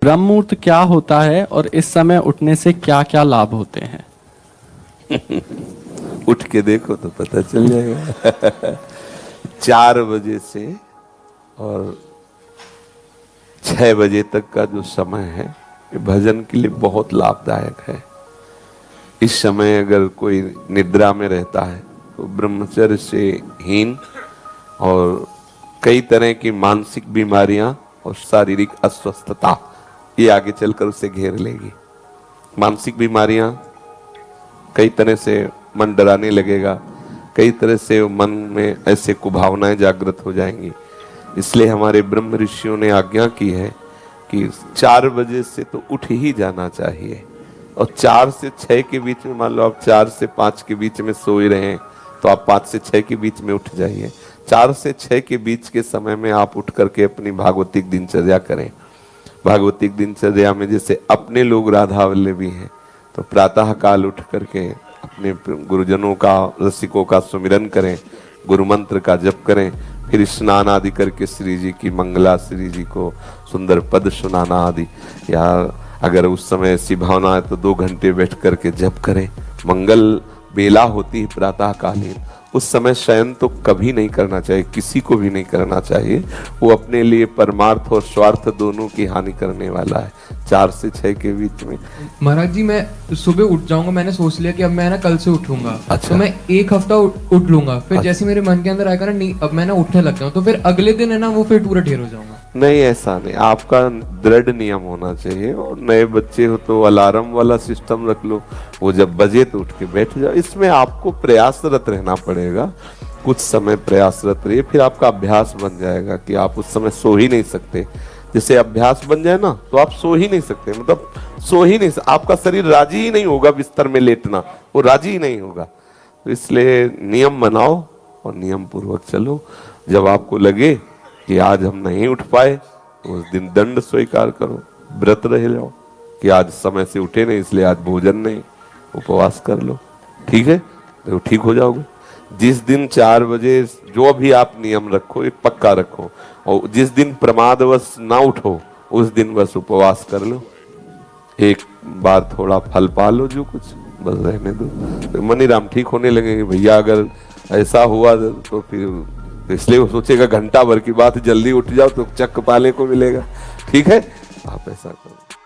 ब्रह्म मुहूर्त क्या होता है और इस समय उठने से क्या क्या लाभ होते हैं? उठ के देखो तो पता चल जाएगा। 4 बजे से और 6 बजे तक का जो समय है ये भजन के लिए बहुत लाभदायक है। इस समय अगर कोई निद्रा में रहता है तो ब्रह्मचर्य से हीन और कई तरह की मानसिक बीमारियां और शारीरिक अस्वस्थता ये आगे चलकर उसे घेर लेगी। मानसिक बीमारियां, कई तरह से मन डराने लगेगा, कई तरह से मन में ऐसे कुभावनाएं जागृत हो जाएंगी। इसलिए हमारे ब्रह्म ऋषियों ने आज्ञा की है कि 4 बजे से तो उठ ही जाना चाहिए और 4 से 6 के बीच में, मान लो आप 4 से 5 के बीच में सो ही रहे हैं तो आप 5 से 6 के बीच में उठ जाइए। 4 से 6 के बीच के समय में आप उठ करके अपनी भागवतिक दिनचर्या करें। भागवतिक दिनचर्या में जैसे अपने लोग राधा वल्लभी हैं तो प्रातः काल उठ करके अपने गुरुजनों का, रसिकों का सुमिरन करें, गुरु मंत्र का जप करें, फिर स्नान आदि करके श्री जी की मंगला, श्री जी को सुंदर पद सुनाना आदि, या अगर उस समय ऐसी भावना है तो 2 घंटे बैठ करके जप करें। मंगल बेला होती है प्रातः कालीन, उस समय शयन तो कभी नहीं करना चाहिए, किसी को भी नहीं करना चाहिए। वो अपने लिए परमार्थ और स्वार्थ दोनों की हानि करने वाला है। 4 से 6 के बीच में महाराज जी मैं सुबह उठ जाऊंगा, मैंने सोच लिया कि अब मैं ना कल से उठूंगा। अच्छा। तो मैं 1 हफ्ता उठ लूंगा, फिर जैसे मेरे मन के अंदर आएगा ना नहीं अब मैं ना उठने लग जाऊं, तो फिर अगले दिन है ना वो फिर पूरा ढेर हो जाऊंगा। नहीं, ऐसा नहीं, आपका दृढ़ नियम होना चाहिए। और नए बच्चे हो तो अलार्म वाला सिस्टम रख लो, वो जब बजे तो उठ के बैठ जाओ। इसमें आपको प्रयासरत रहना पड़ेगा, कुछ समय प्रयासरत रहिए, फिर आपका अभ्यास बन जाएगा कि आप उस समय सो ही नहीं सकते। जैसे अभ्यास बन जाए ना तो आप सो ही नहीं सकते, मतलब सो ही नहीं, आपका शरीर राजी ही नहीं होगा बिस्तर में लेटना, वो राजी ही नहीं होगा। तो इसलिए नियम बनाओ और नियम पूर्वक चलो। जब आपको लगे कि आज हम नहीं उठ पाए तो उस दिन दंड स्वीकार करो, व्रत रह जाओ कि आज समय से उठे नहीं इसलिए आज भोजन नहीं, उपवास कर लो, ठीक है, तो ठीक हो जाओगे। जिस दिन 4 बजे जो भी आप नियम रखो एक पक्का रखो, और जिस दिन प्रमादवश ना उठो उस दिन बस उपवास कर लो, एक बार थोड़ा फल पा लो, जो कुछ बस रहने दो। तो मनीराम ठीक होने लगेंगे। भैया अगर ऐसा हुआ तो फिर तो इसलिए वो सोचेगा घंटा भर की बात, जल्दी उठ जाओ तो चक्क पाले को मिलेगा, ठीक है, आप ऐसा करो।